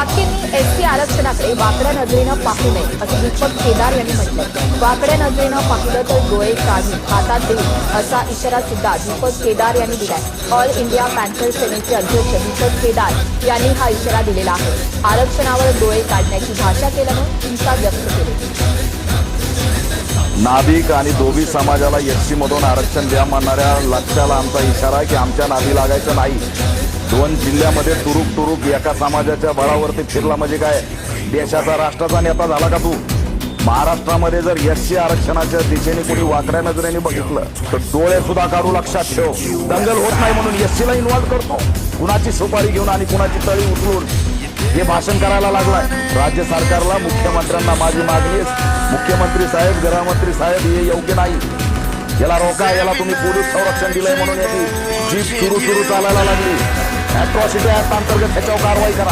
बाकींनी ST आरक्षणाकडे वाकड्या नजरेनं पाहू नये असं दीपक केदार यांनी म्हटलं। वाकड्या नजरेनं पाहिलं तर डोळे काढून हातात देऊ असा इशारा सुद्धा दीपक केदार यांनी दिलाय। ऑल इंडिया पॅन्थर सेनेचे अध्यक्ष दीपक केदार यांनी हा इशारा दिलेला आहे। आरक्षणावर डोळे काढण्याची भाषा केल्यानं चिंता व्यक्त केली। नाभिक आणि धोबी समाजाला एसटी मधून आरक्षण द्या म्हणणाऱ्या लक्षाला आमचा इशारा आहे की आमच्या नादी लागायचं नाही। 2 जिल्ह्यामध्ये तुरुक एका समाजाच्या बळावरती फिरला म्हणजे काय देशाचा राष्ट्राचा नेता झाला का तू? महाराष्ट्रामध्ये जर एसटी आरक्षणाच्या दिशेने कोणी वाकड्या नजरेने बघितलं तर डोळे सुद्धा काढू, लक्षात ठेव। दंगल होत नाही म्हणून एसटीला इन्व्हॉल्व करतो, कुणाची सुपारी घेऊन आणि कुणाची तळी उचलून हे भाषण करायला लागलाय। राज्य सरकारला, मुख्यमंत्र्यांना माझी मागणी आहे, मुख्यमंत्री साहेब, गृहमंत्री साहेब, हे योग्य नाही। याला रोका, याला तुम्ही पोलीस संरक्षण दिलंय म्हणून याची जीप सुरू चालायला लागली। अॅट्रॉसिटी ऍक्ट अंतर्गत त्याच्यावर कारवाई करा।